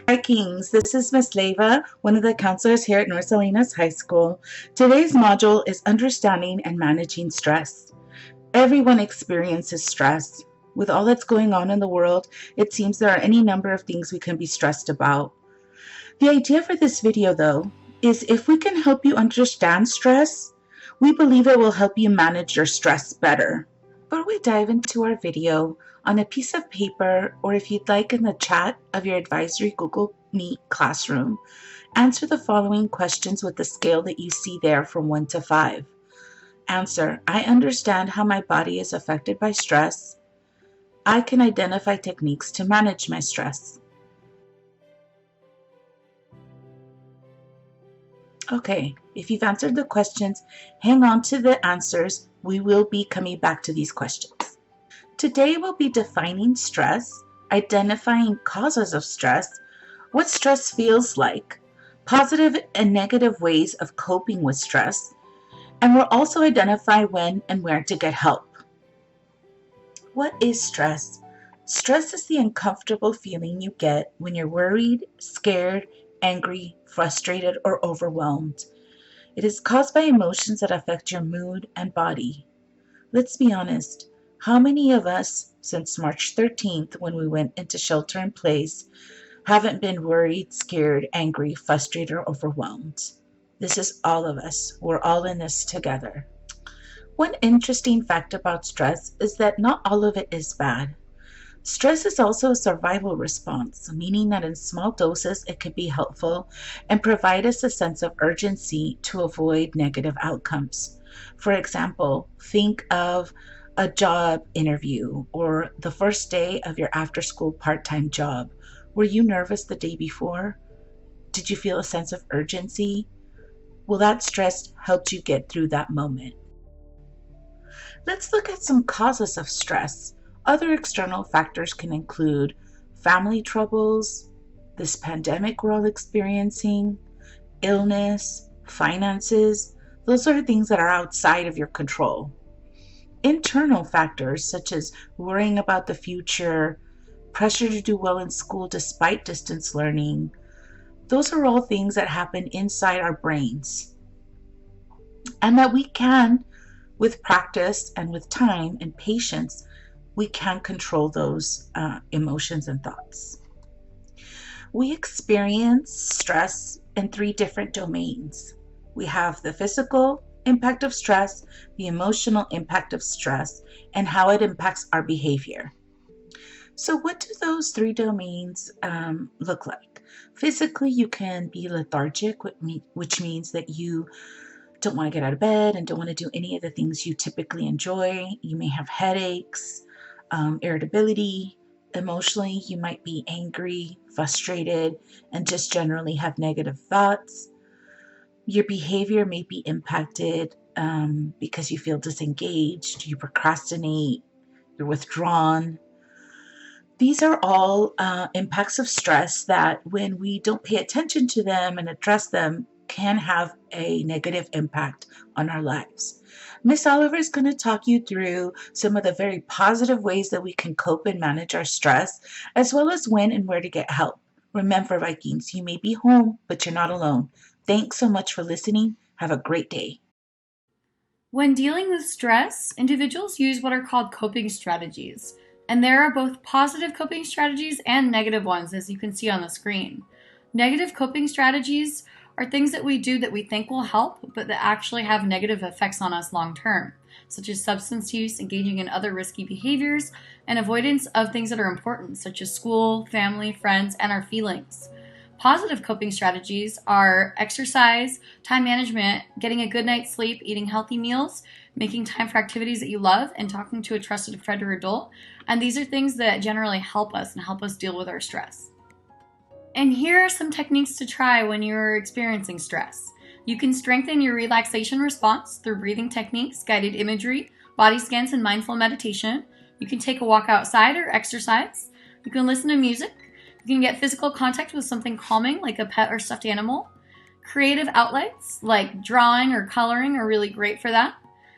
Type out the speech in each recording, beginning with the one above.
Hi Kings, this is Miss Leva, one of the counselors here at North Salinas High School. Today's module is Understanding and Managing Stress. Everyone experiences stress. With all that's going on in the world, it seems there are any number of things we can be stressed about. The idea for this video, though, is if we can help you understand stress, we believe it will help you manage your stress better. Before we dive into our video, on a piece of paper, or if you'd like in the chat of your advisory Google Meet classroom, answer the following questions with the scale that you see there from 1 to 5. Answer: I understand how my body is affected by stress. I can identify techniques to manage my stress. Okay, if you've answered the questions, hang on to the answers. We will be coming back to these questions. Today we'll be defining stress, identifying causes of stress, what stress feels like, positive and negative ways of coping with stress, and we'll also identify when and where to get help. What is stress? Stress is the uncomfortable feeling you get when you're worried, scared, angry, frustrated, or overwhelmed. It is caused by emotions that affect your mood and body. Let's be honest. How many of us, since March 13th, when we went into shelter in place, haven't been worried, scared, angry, frustrated, or overwhelmed? This is all of us. We're all in this together. One interesting fact about stress is that not all of it is bad. Stress is also a survival response, meaning that in small doses it can be helpful and provide us a sense of urgency to avoid negative outcomes. For example, think of a job interview or the first day of your after-school part-time job. Were you nervous the day before? Did you feel a sense of urgency? Well, that stress helped you get through that moment. Let's look at some causes of stress. Other external factors can include family troubles, this pandemic we're all experiencing, illness, finances. Those are things that are outside of your control. Internal factors such as worrying about the future, pressure to do well in school despite distance learning, those are all things that happen inside our brains. And that we can, with practice and with time and patience, we can control those emotions and thoughts. We experience stress in 3 different domains. We have the physical impact of stress, the emotional impact of stress, and how it impacts our behavior. So what do those 3 domains look like? Physically, you can be lethargic, which means that you don't want to get out of bed and don't want to do any of the things you typically enjoy. You may have headaches, irritability. Emotionally, you might be angry, frustrated, and just generally have negative thoughts. Your behavior may be impacted because you feel disengaged, you procrastinate, you're withdrawn. These are all impacts of stress that when we don't pay attention to them and address them can have a negative impact on our lives. Miss Oliver is going to talk you through some of the very positive ways that we can cope and manage our stress, as well as when and where to get help. Remember, Vikings, you may be home, but you're not alone. Thanks so much for listening. Have a great day. When dealing with stress, individuals use what are called coping strategies. And there are both positive coping strategies and negative ones, as you can see on the screen. Negative coping strategies are things that we do that we think will help, but that actually have negative effects on us long term, such as substance use, engaging in other risky behaviors, and avoidance of things that are important, such as school, family, friends, and our feelings. Positive coping strategies are exercise, time management, getting a good night's sleep, eating healthy meals, making time for activities that you love, and talking to a trusted friend or adult. And these are things that generally help us and help us deal with our stress. And here are some techniques to try when you're experiencing stress. You can strengthen your relaxation response through breathing techniques, guided imagery, body scans, and mindful meditation. You can take a walk outside or exercise. You can listen to music. You can get physical contact with something calming like a pet or stuffed animal. Creative outlets like drawing or coloring are really great for that.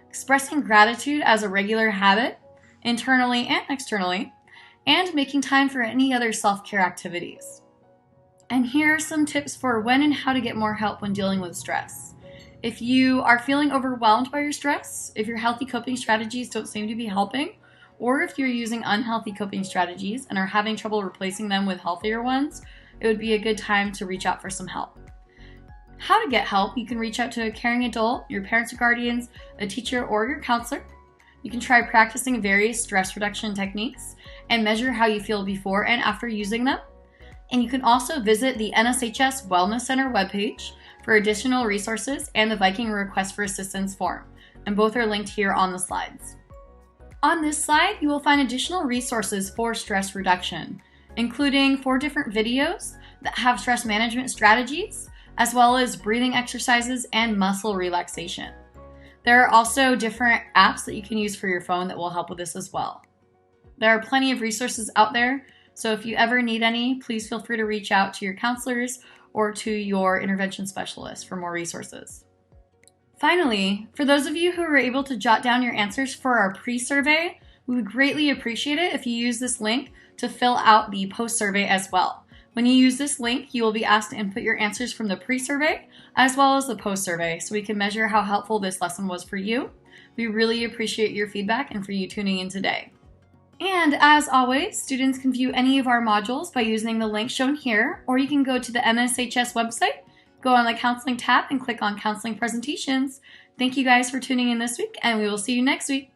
Expressing gratitude as a regular habit, internally and externally, and making time for any other self-care activities. And here are some tips for when and how to get more help when dealing with stress. If you are feeling overwhelmed by your stress, if your healthy coping strategies don't seem to be helping, or if you're using unhealthy coping strategies and are having trouble replacing them with healthier ones, it would be a good time to reach out for some help. How to get help: you can reach out to a caring adult, your parents or guardians, a teacher, or your counselor. You can try practicing various stress reduction techniques and measure how you feel before and after using them. And you can also visit the NSHS Wellness Center webpage for additional resources and the Viking Request for Assistance form, and both are linked here on the slides. On this slide, you will find additional resources for stress reduction, including 4 different videos that have stress management strategies, as well as breathing exercises and muscle relaxation. There are also different apps that you can use for your phone that will help with this as well. There are plenty of resources out there, so if you ever need any, please feel free to reach out to your counselors or to your intervention specialist for more resources. Finally, for those of you who were able to jot down your answers for our pre-survey, we would greatly appreciate it if you use this link to fill out the post-survey as well. When you use this link, you will be asked to input your answers from the pre-survey as well as the post-survey so we can measure how helpful this lesson was for you. We really appreciate your feedback and for you tuning in today. And as always, students can view any of our modules by using the link shown here, or you can go to the NSHS website, go on the Counseling tab, and click on Counseling Presentations. Thank you guys for tuning in this week, and we will see you next week.